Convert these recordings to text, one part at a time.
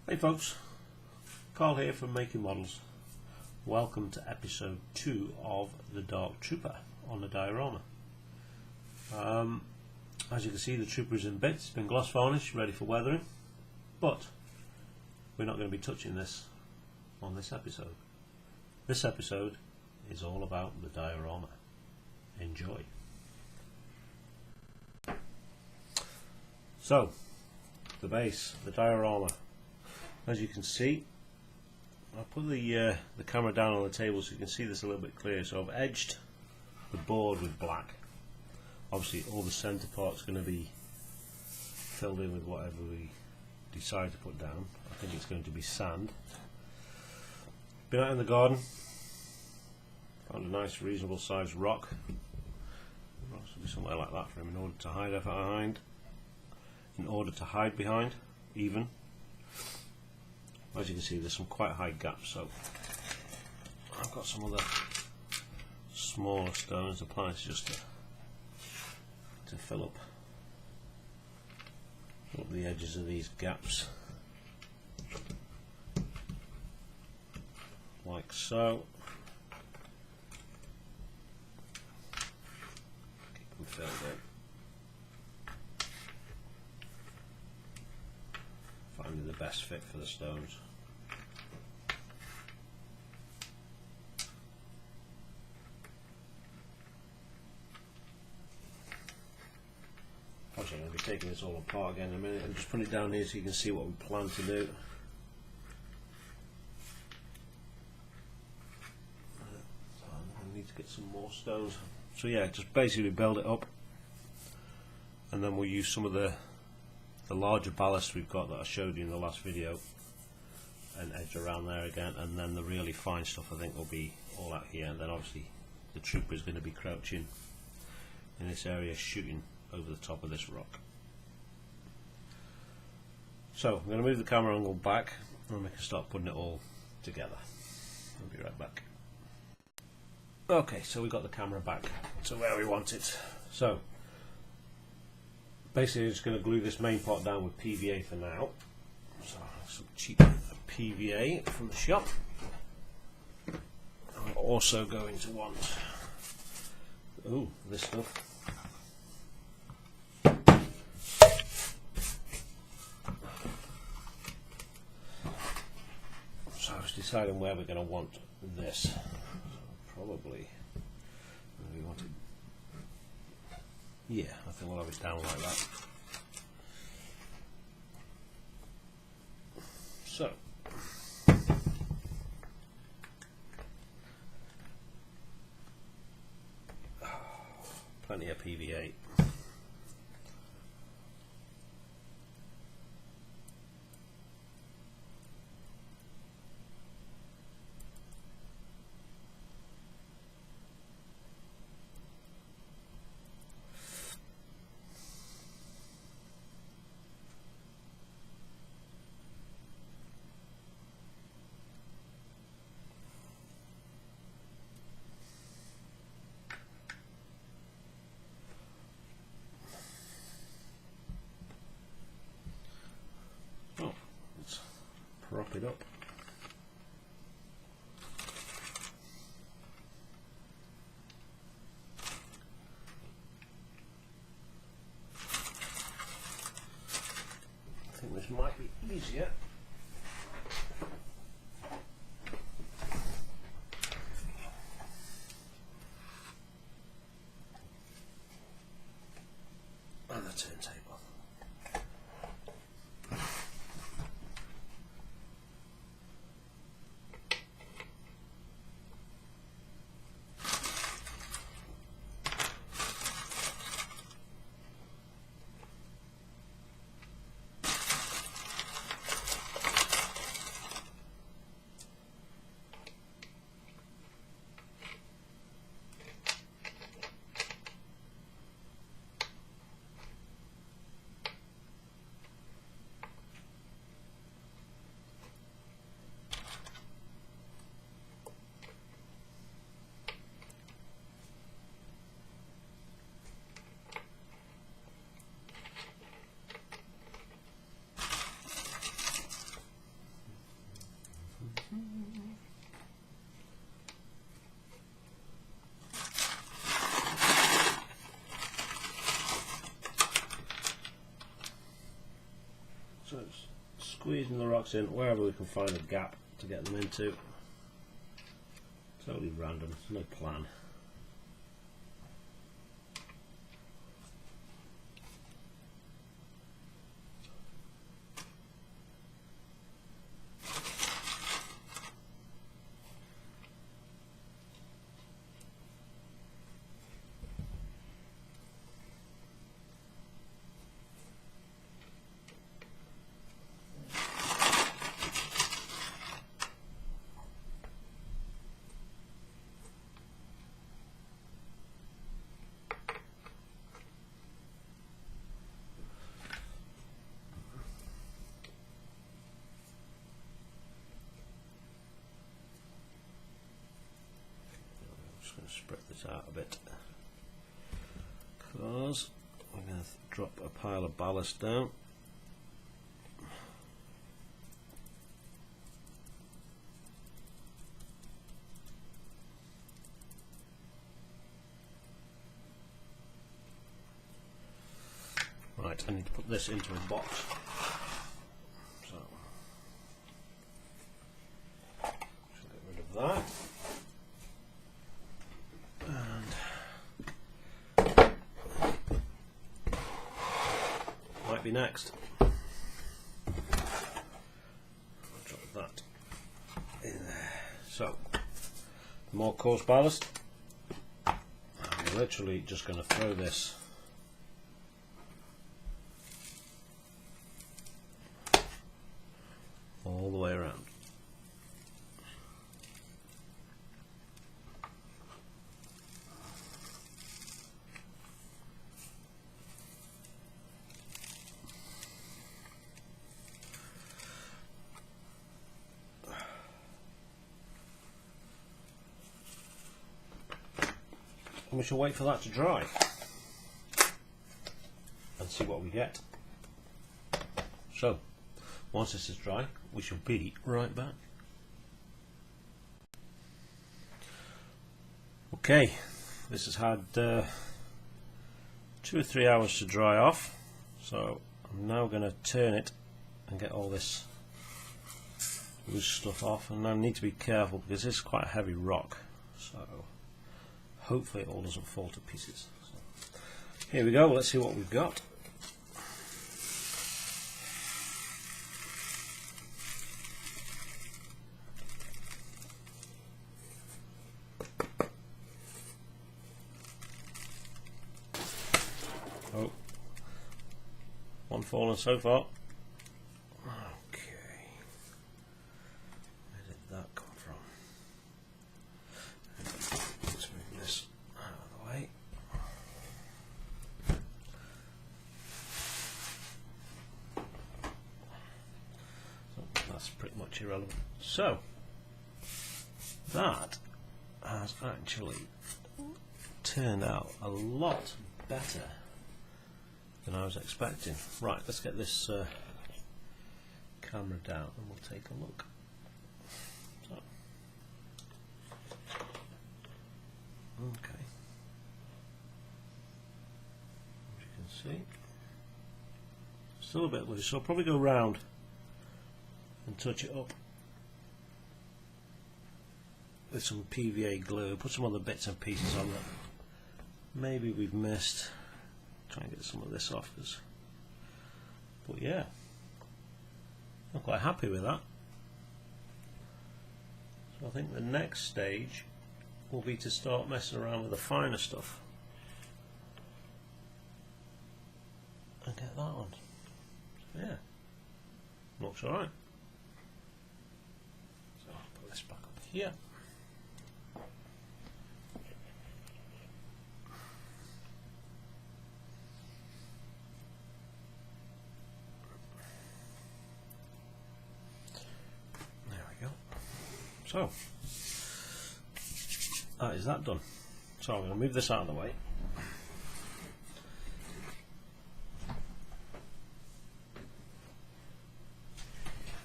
Hey folks, Carl here from Making Models. Welcome to episode 2 of the Dark Trooper on the Diorama. As you can see, the Trooper is in bits, it's been gloss varnished, ready for weathering, but we're not going to be touching this on this episode. This episode is all about the Diorama. Enjoy. So, the base, the Diorama. As you can see, I'll put the camera down on the table so you can see this a little bit clearer. So I've edged the board with black. Obviously all the centre part's going to be filled in with whatever we decide to put down. I think it's going to be sand. Been out in the garden, found a nice reasonable sized rock. There should be somewhere like that for him in order to hide behind. Even. As you can see, there's some quite high gaps, so I've got some other smaller stones applied just to fill up the edges of these gaps, like so. Keep them filled in. Finding the best fit for the stones. I'm going to be taking this all apart again in a minute and just put it down here so you can see what we plan to do. I need to get some more stones. So yeah, just basically build it up, and then we'll use some of the larger ballast we've got that I showed you in the last video and edge around there again, and then the really fine stuff I think will be all out here, and then obviously the Trooper is going to be crouching in this area shooting over the top of this rock. So I'm going to move the camera angle back and we can start putting it all together. I'll be right back. Okay, so we got the camera back to where we want it. So basically I'm just going to glue this main part down with PVA for now. So some cheap PVA from the shop. I'm also going to want this stuff. So I was deciding where we're going to want this. So probably we want it. Yeah, I think we'll have it down like that. So plenty of PVA. Prop it up. I think this might be easier. And the turntable. squeezing the rocks in wherever we can find a gap to get them into. Totally random, no plan. Spread this out a bit because I'm going to drop a pile of ballast down. Right, I need to put this into a box. So, just get rid of that. Be next. I'll drop that in there. So, more coarse ballast. I'm literally just going to throw this all the way around. And we shall wait for that to dry and see what we get. So, once this is dry, we shall be right back. Okay, this has had 2 or 3 hours to dry off, so I'm now going to turn it and get all this loose stuff off, and I need to be careful because this is quite a heavy rock, so hopefully it all doesn't fall to pieces. So, here we go, let's see what we've got. Oh, one fallen so far. Okay, where did that come from? Let's move this out of the way. So that's pretty much irrelevant. So that has actually turned out a lot better than I was expecting. Right, let's get this camera down and we'll take a look. So, okay, as you can see, still a bit loose, so I'll probably go round and touch it up with some PVA glue, put some other bits and pieces on that maybe we've missed. Try and get some of this off, but yeah, I'm quite happy with that. So I think the next stage will be to start messing around with the finer stuff and get that on. So yeah, looks alright. So I'll put this back up here. So, that is that done. So I'm going to move this out of the way.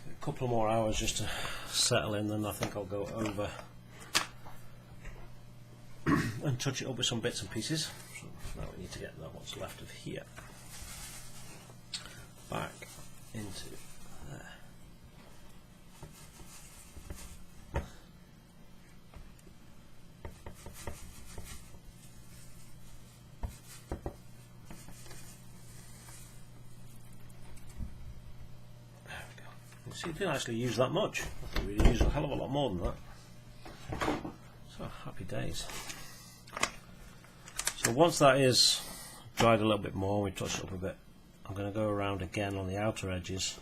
A couple of more hours just to settle in, then I think I'll go over and touch it up with some bits and pieces. So now we need to get that what's left of here back into there. See, you didn't actually use that much. I thought we'd use a hell of a lot more than that. So happy days. So once that is dried a little bit more, we touched it up a bit, I'm going to go around again on the outer edges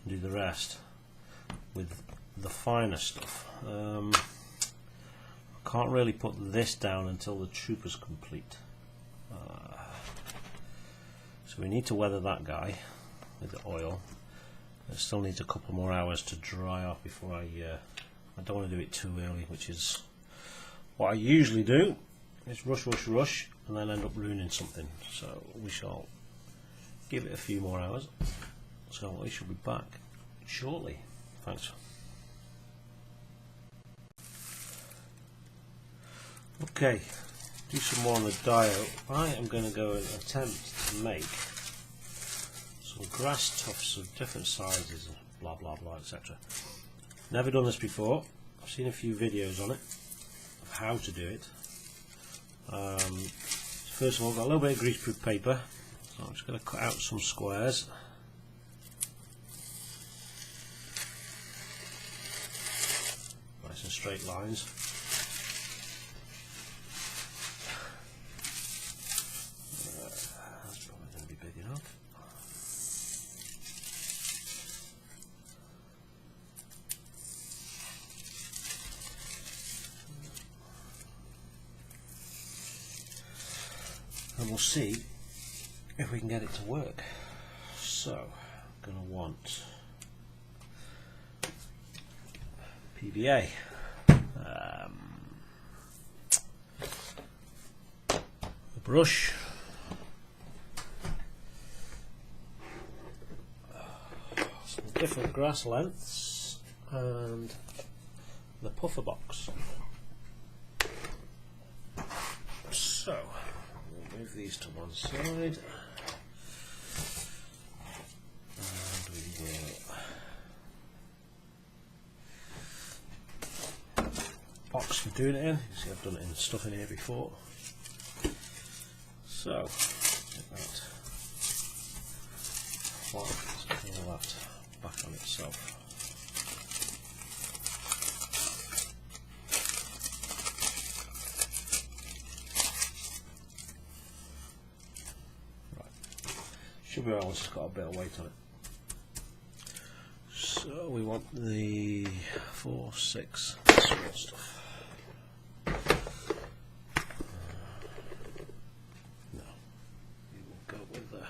and do the rest with the finer stuff. I can't really put this down until the troop is complete. So we need to weather that guy with the oil. It still needs a couple more hours to dry off before I don't want to do it too early, which is what I usually do. Is rush, rush, rush, and then end up ruining something. So we shall give it a few more hours. So we shall be back shortly. Thanks. Okay, do some more on the dio. I am going to go and attempt to make some grass tufts of different sizes, blah blah blah, etc. Never done this before. I've seen a few videos on it of how to do it. First of all, I've got a little bit of greaseproof paper, so I'm just going to cut out some squares. Nice and straight lines. That's probably going to be big enough. And we'll see if we can get it to work. So, I'm going to want PVA, a brush, some different grass lengths, and the puffer box. So, move these to one side, and we will box for doing it in. You see, I've done it in stuff in here before. So get that all that back on itself. Should be alright, it's got a bit of weight on it. So we want the 4, 6 small stuff. No, we will go with the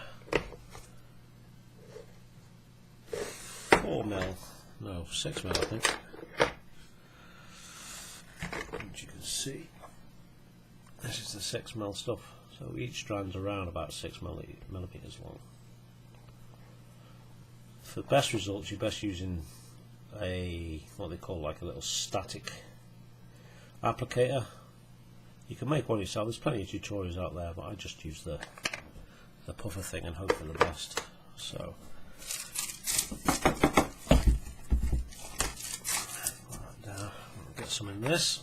4mm, no, 6mm I think. As you can see, this is the 6mm stuff. So each strand's around about 6 millimeters long. For the best results, you're best using a what they call like a little static applicator. You can make one yourself. There's plenty of tutorials out there, but I just use the puffer thing and hope for the best. So I'll get some in this.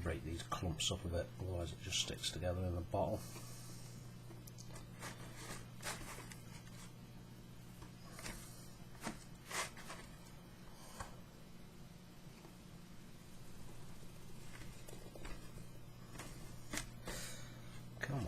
Break these clumps up a bit, otherwise it just sticks together in the bottle. Come on.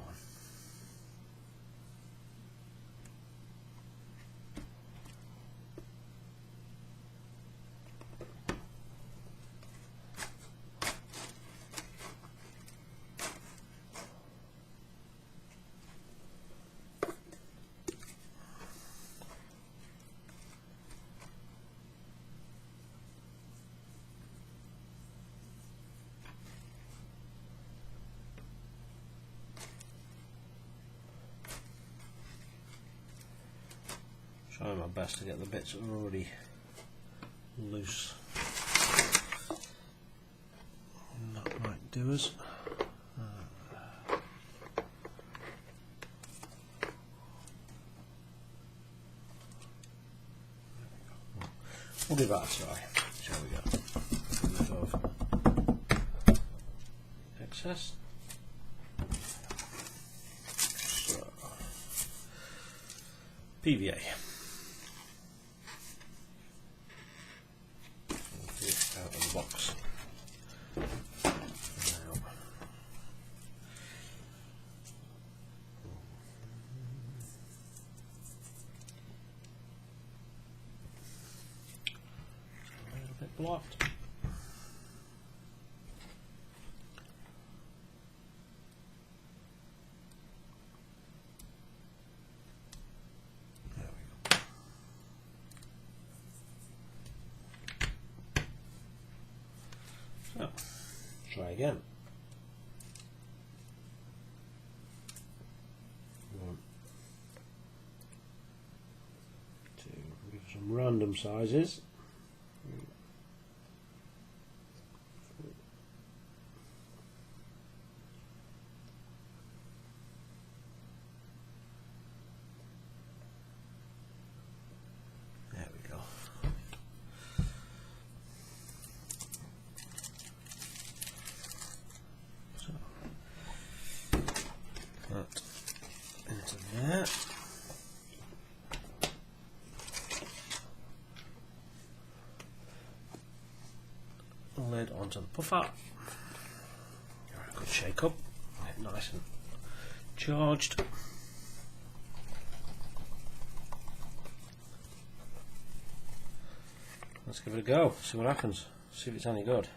Trying my best to get the bits that are already loose doers. We'll give that a try, shall we go? Excess. So, PVA. Get it out of the box. Now, a little bit blocked. So, try again. 1, 2, give some random sizes. 3, 4. There we go. That into there. Lid onto the puffer. Give it a good shake up. Get it nice and charged. Let's give it a go. See what happens. See if it's any good.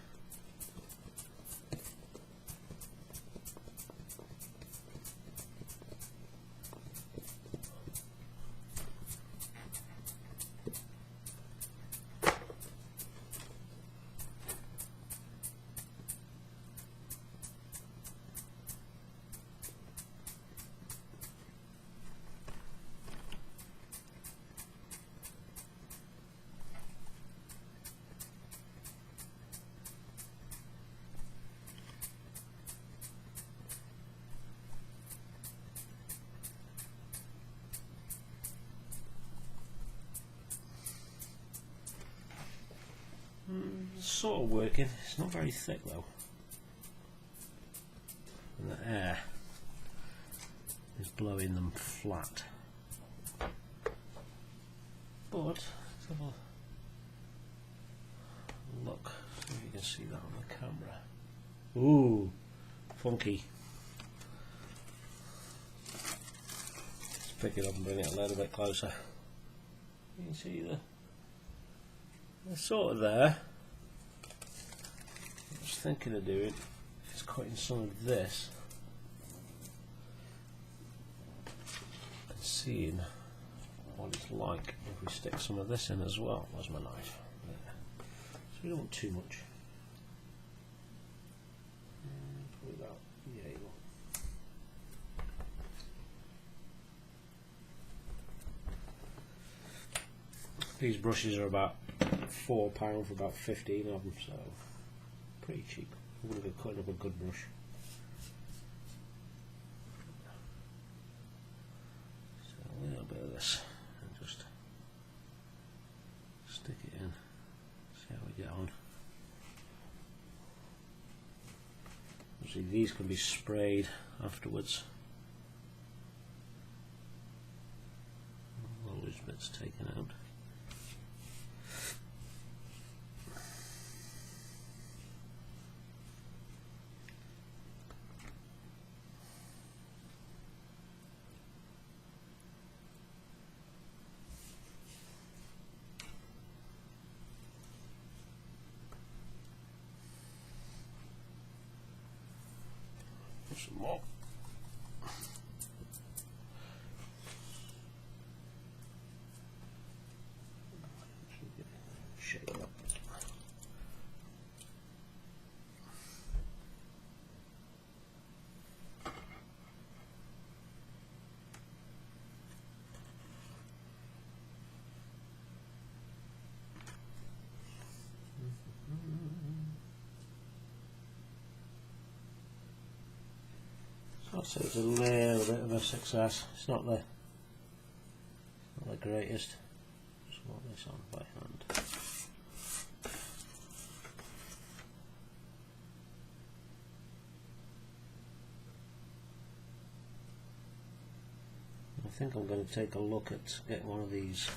It's sort of working. It's not very thick though. And the air is blowing them flat. But let's have a look. See if you can see that on the camera. Ooh, funky. Let's pick it up and bring it a little bit closer. You can see they're sort of there. What I was thinking of doing is cutting some of this and seeing what it's like if we stick some of this in as well. Where's my knife? There. So we don't want too much. Probably about, yeah, you want. These brushes are about £4 for about 15 of them, so pretty cheap. I'm going to be cutting up a good brush. So a little bit of this and just stick it in, see how we get on. Obviously these can be sprayed afterwards. All those bits taken out. Some more. Shake it up. I'd say it's a little bit of a success. It's not the greatest. Just want this on by hand. I think I'm going to take a look at getting one of these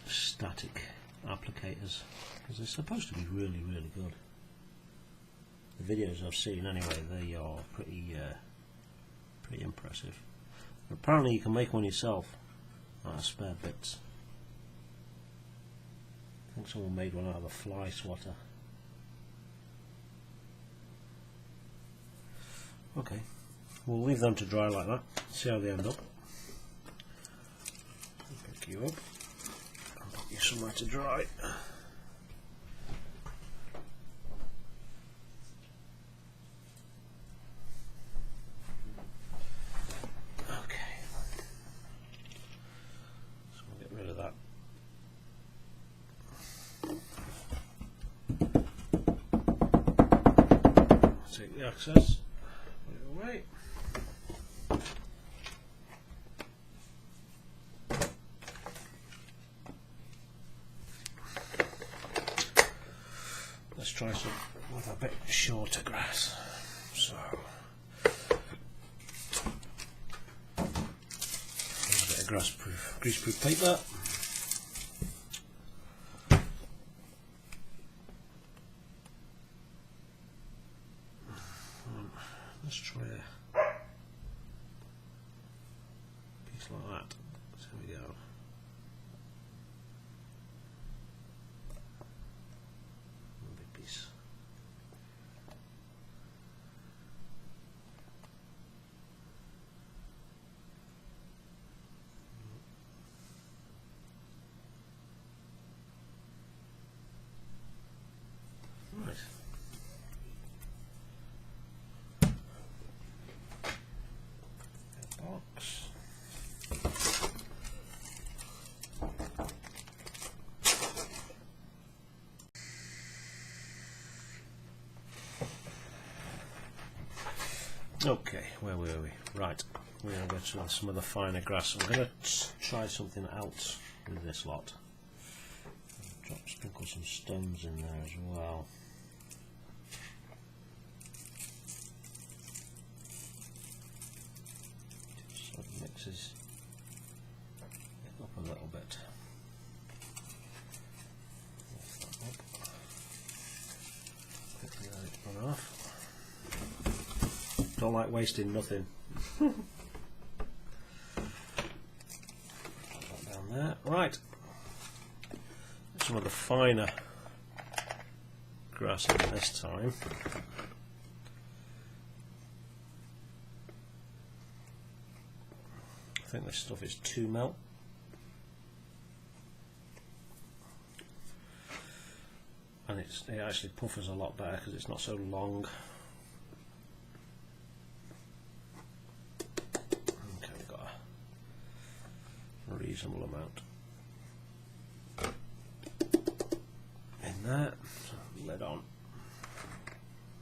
static applicators, because they're supposed to be really good. The videos I've seen anyway, they are pretty impressive. Apparently you can make one yourself out of spare bits. I think someone made one out of a fly swatter. Okay, we'll leave them to dry like that, see how they end up. Pick you up and put you somewhere to dry. Okay, so we'll get rid of that. Take the access. Right. Let's try some with a bit shorter grass. So a bit of greaseproof paper. Let's try a piece like that. So there we go. One big piece. Right. Box. Okay, where were we? Right, we're going to go to some of the finer grass. I'm going to try something else with this lot. Sprinkle some stems in there as well. So it mixes it up a little bit. Lift that up. Quickly let it run off. Don't like wasting nothing. Put that down there. Right. Some of the finer grass in this time. I think this stuff is 2 mil. And it actually puffers a lot better because it's not so long. Okay, we've got a reasonable amount in there. So, lid on.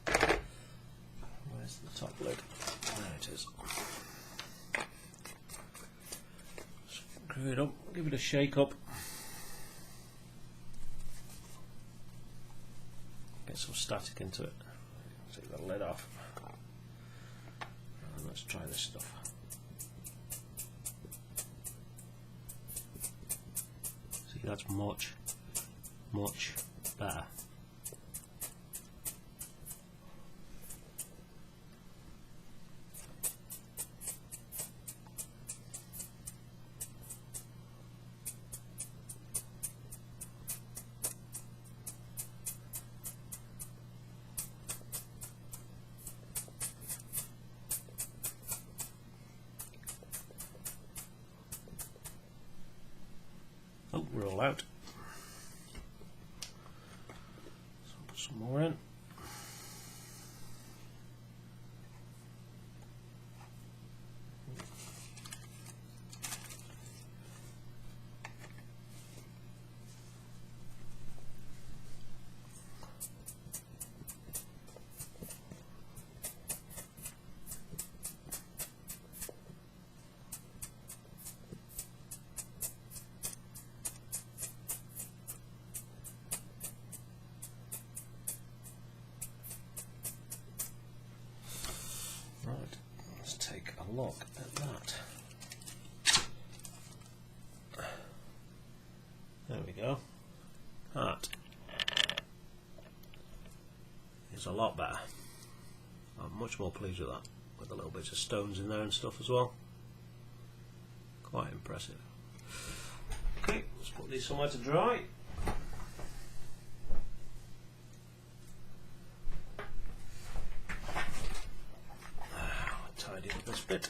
Where's the top lid? There it is. Screw it up, give it a shake up. Get some static into it. Take the lid off. And let's try this stuff. See, that's much better. Oh, we're all out. So put some more in. a look at that. There we go. That is a lot better. I'm much more pleased with that, with a little bit of stones in there and stuff as well. Quite impressive. Okay, let's put these somewhere to dry. Tidy up this bit.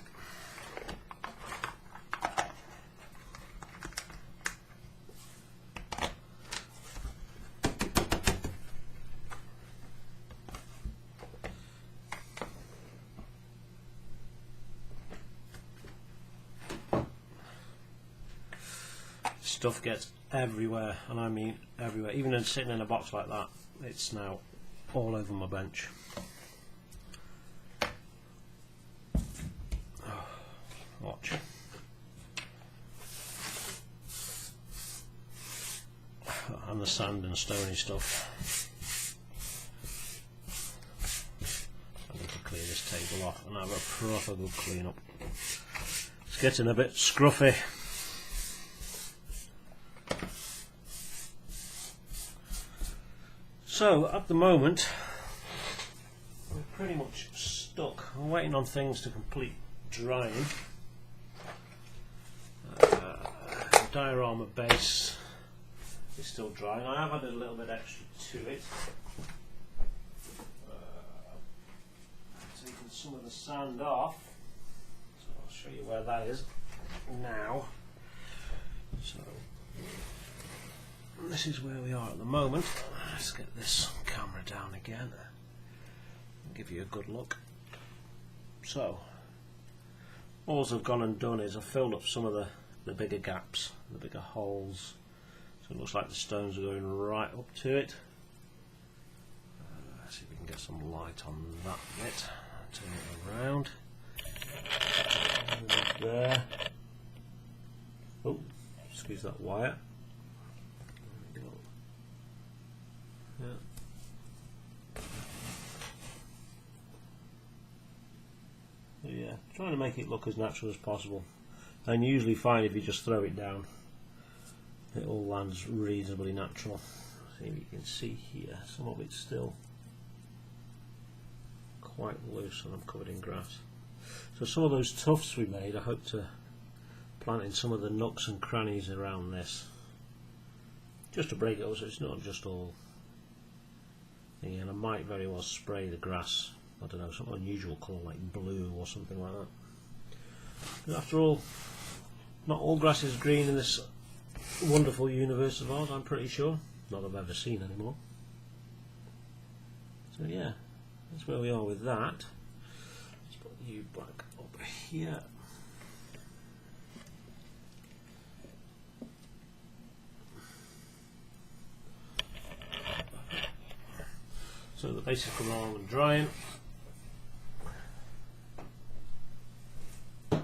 Stuff gets everywhere, and I mean everywhere. Even in sitting in a box like that, it's now all over my bench. Oh, watch. And the sand and stony stuff. I need to clear this table off and have a proper good clean up. It's getting a bit scruffy. So at the moment we're pretty much stuck. I'm waiting on things to complete drying. The diorama base is still drying. I have added a little bit extra to it. Taken some of the sand off. So I'll show you where that is now. So this is where we are at the moment. Let's get this camera down again and give you a good look. So all I've gone and done is I've filled up some of the bigger gaps, the bigger holes, so it looks like the stones are going right up to it. Let's see if we can get some light on that bit. Turn it around. There. Oh, squeeze that wire. Yeah, trying to make it look as natural as possible, and usually find if you just throw it down it all lands reasonably natural. See if you can see here, some of it's still quite loose and I'm covered in grass. So some of those tufts we made, I hope to plant in some of the nooks and crannies around this, just to break it up so it's not just all. And I might very well spray the grass, I don't know, some unusual colour like blue or something like that. But after all, not all grass is green in this wonderful universe of ours, I'm pretty sure. Not that I've ever seen anymore. So yeah, that's where we are with that. Let's put you back up here. So the base is coming along and drying. And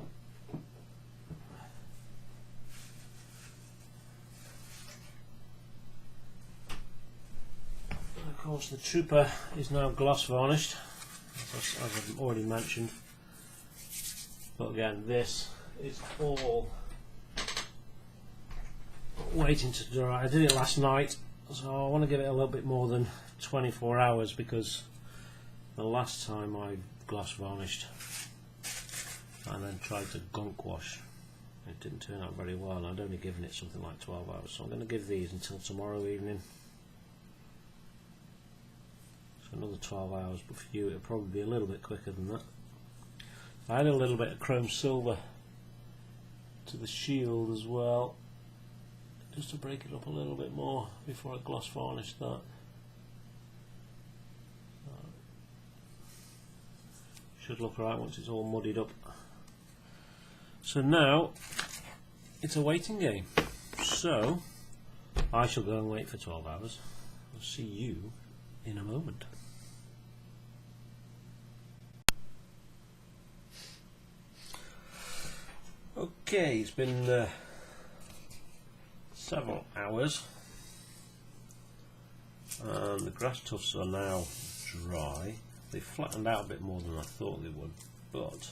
of course the trooper is now gloss varnished, as I've already mentioned. But again, this is all waiting to dry. I did it last night, so I want to give it a little bit more than 24 hours because the last time I gloss varnished and then tried to gunk wash, it didn't turn out very well, and I'd only given it something like 12 hours, so I'm going to give these until tomorrow evening. So another 12 hours, but for you it'll probably be a little bit quicker than that. I added a little bit of chrome silver to the shield as well, just to break it up a little bit more before I gloss varnish that. Should look alright once it's all muddied up. So now it's a waiting game. So I shall go and wait for 12 hours. I'll see you in a moment. Okay, it's been several hours and the grass tufts are now dry. They flattened out a bit more than I thought they would, but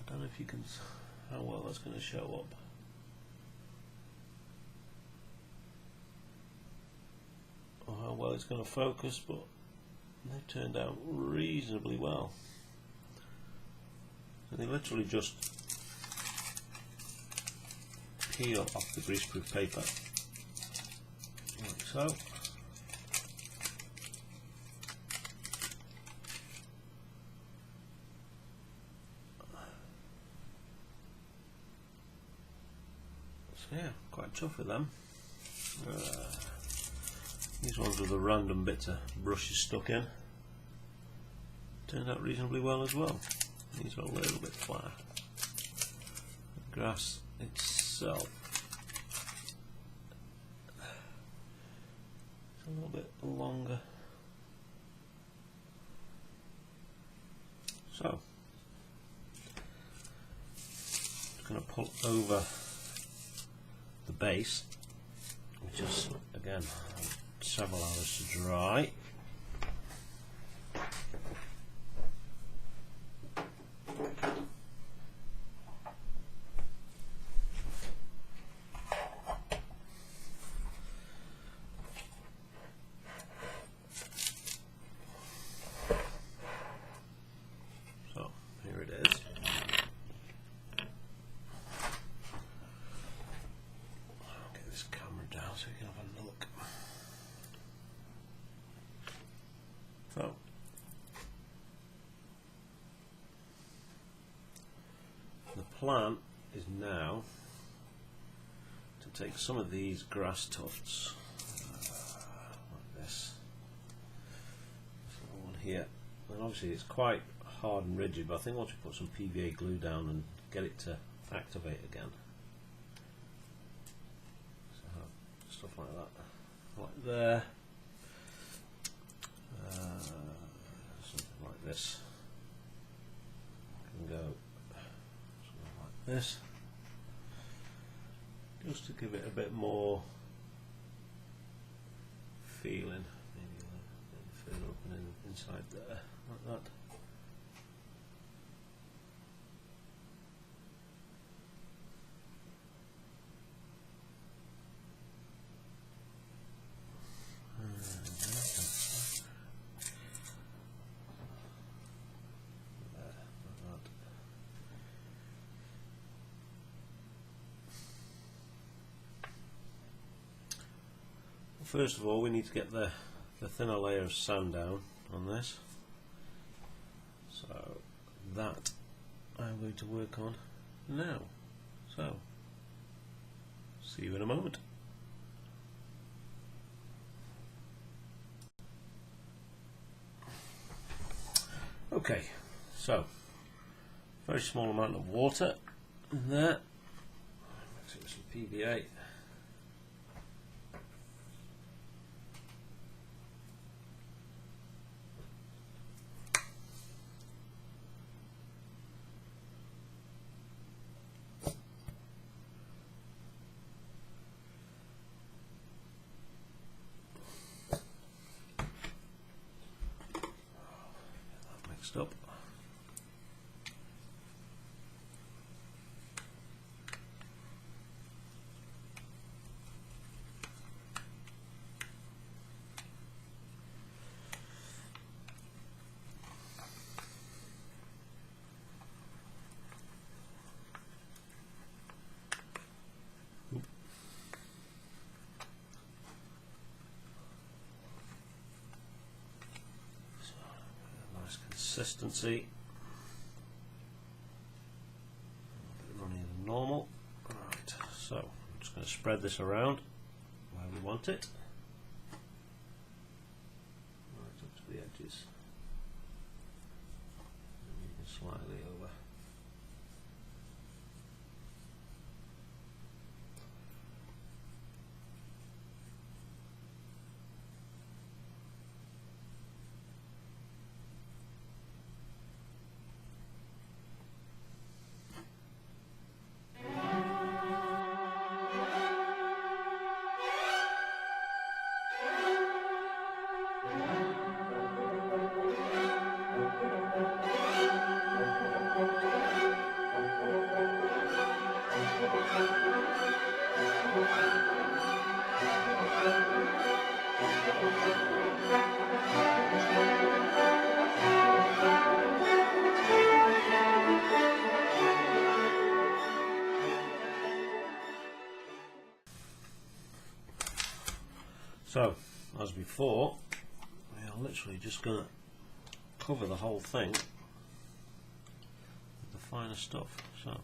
I don't know if you can, how well that's going to show up. Or how well it's going to focus, but they've turned out reasonably well. So they literally just peel off the greaseproof paper, like so. So yeah, quite tough with them. These ones with the random bits of brushes stuck in turned out reasonably well as well. These are a little bit flatter. The grass itself is a little bit longer. So, just going to pull over the base, which is again several hours to dry. So here it is. I'll get this camera down so you can have a look. So, the plan is now to take some of these grass tufts, like this little one here, and obviously it's quite hard and rigid, but I think once we put some PVA glue down and get it to activate again, so stuff like that, like there. Something like this can go something like this, just to give it a bit more feeling, maybe a bit further up and inside there, like that. First of all, we need to get the thinner layer of sand down on this, so that I'm going to work on now. So, see you in a moment. Okay, so very small amount of water in there, mix it with some PVA. Up. Consistency, a bit runnier than normal. Right, so I'm just going to spread this around where we want it, right up to the edges, and even slightly over. So, as before, we are literally just going to cover the whole thing with the finer stuff. So,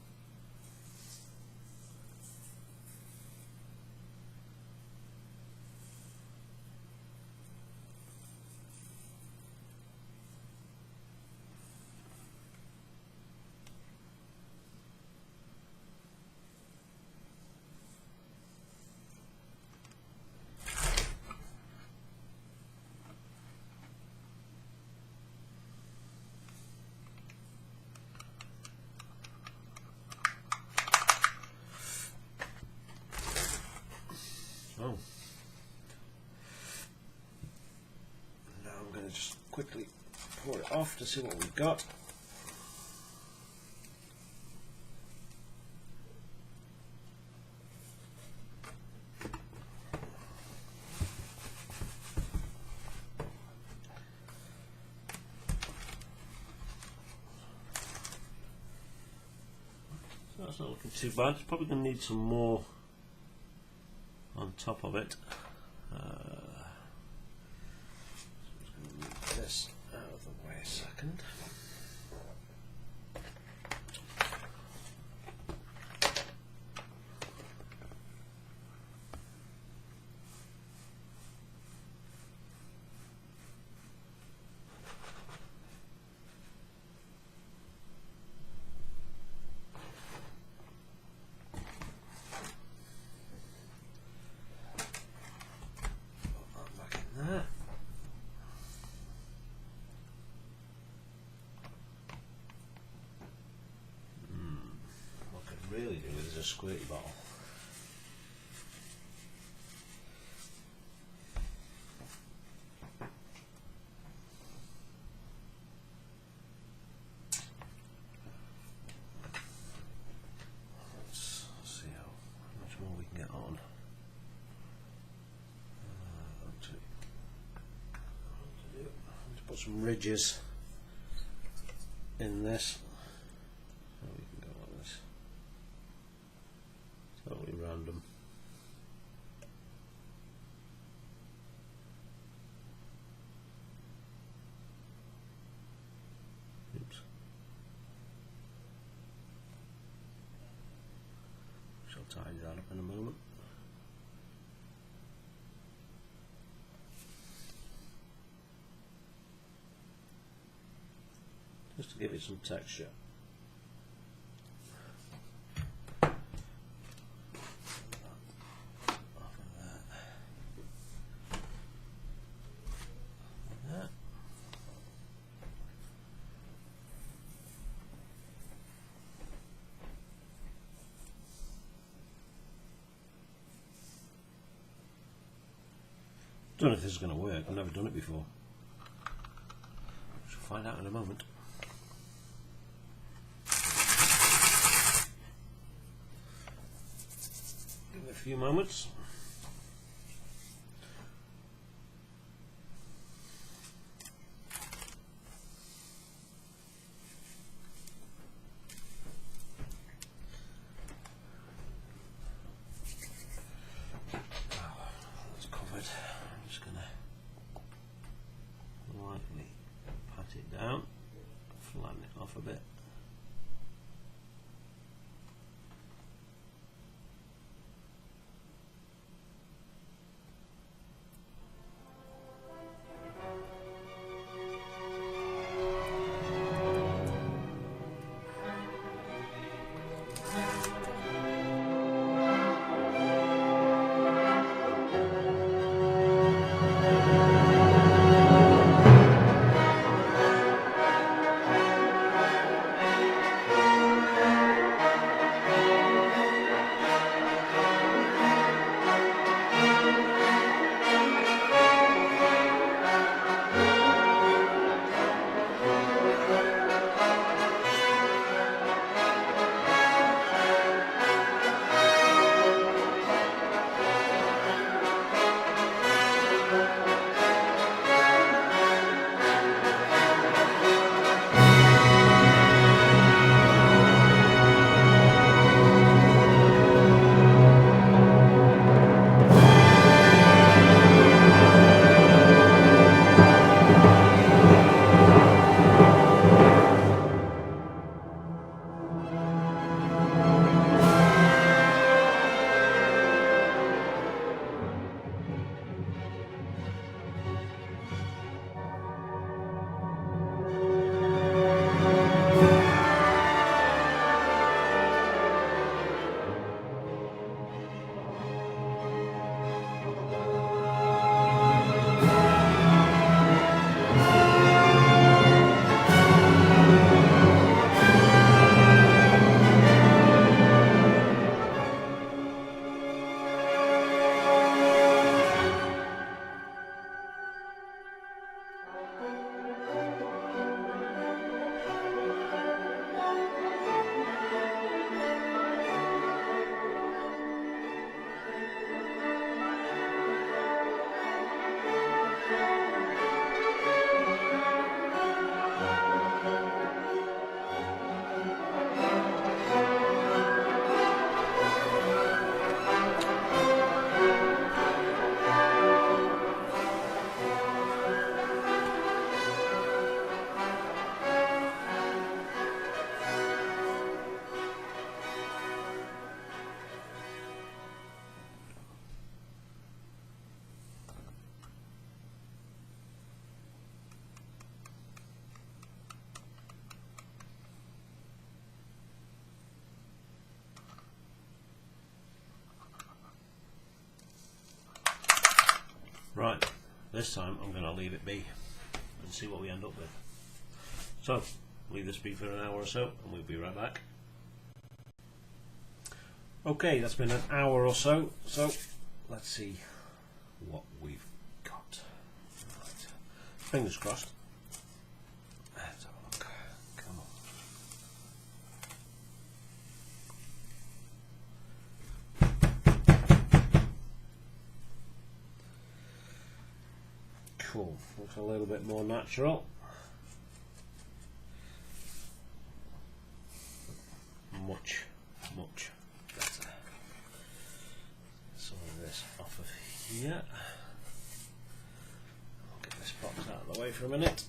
oh. Now I'm going to just quickly pour it off to see what we've got. So that's not looking too bad. It's probably going to need some more on top of it. So I'm just going to move this out of the way a second. Really do is a squirty bottle. Let's see how much more we can get on. To put some ridges in this. Totally random. Oops. Shall tidy that up in a moment. Just to give it some texture. I don't know if this is going to work. I've never done it before. We'll find out in a moment. Give it a few moments. Down, flatten it off a bit. Right, this time I'm going to leave it be and see what we end up with. So, leave this be for an hour or so and we'll be right back. Okay, that's been an hour or so, so let's see what we've got. Right. Fingers crossed. Let's have a look. Come on. Cool, looks a little bit more natural. Much better. Some of this off of here. I'll get this box out of the way for a minute.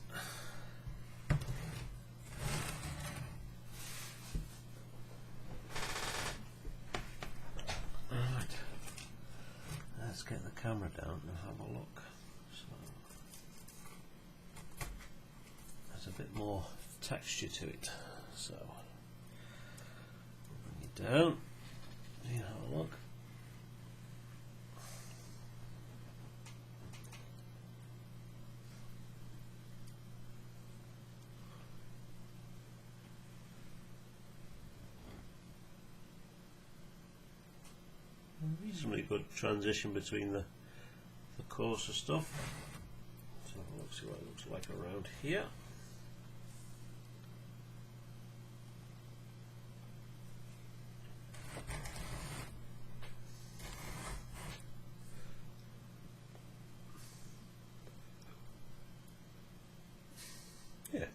Alright, let's get the camera down and have a look. So there's a bit more texture to it. So bring it down. You have a look. A reasonably good transition between the coarser stuff. So let's see what it looks like around here. Yeah,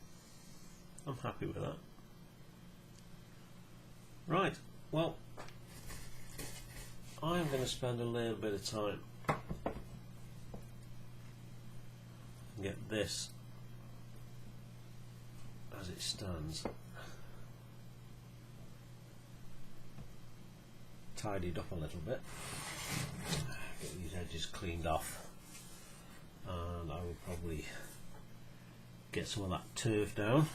I'm happy with that. Right, well, I'm going to spend a little bit of time and get this as it stands tidied up a little bit, get these edges cleaned off, and I will probably get some of that turf down.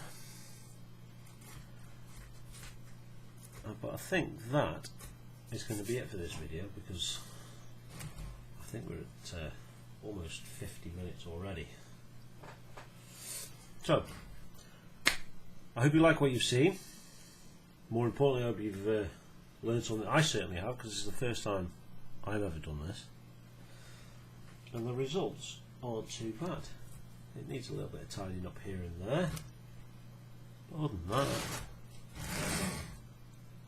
But I think that is going to be it for this video, because I think we're at almost 50 minutes already. So I hope you like what you've seen. More importantly, I hope you've learned something. I certainly have, because this is the first time I've ever done this, and the results aren't too bad. It needs a little bit of tidying up here and there, but other than that,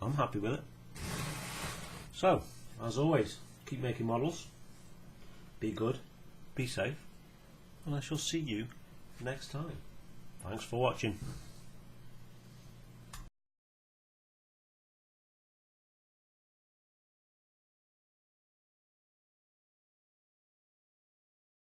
I'm happy with it. So, as always, keep making models, be good, be safe, and I shall see you next time. Thanks for watching.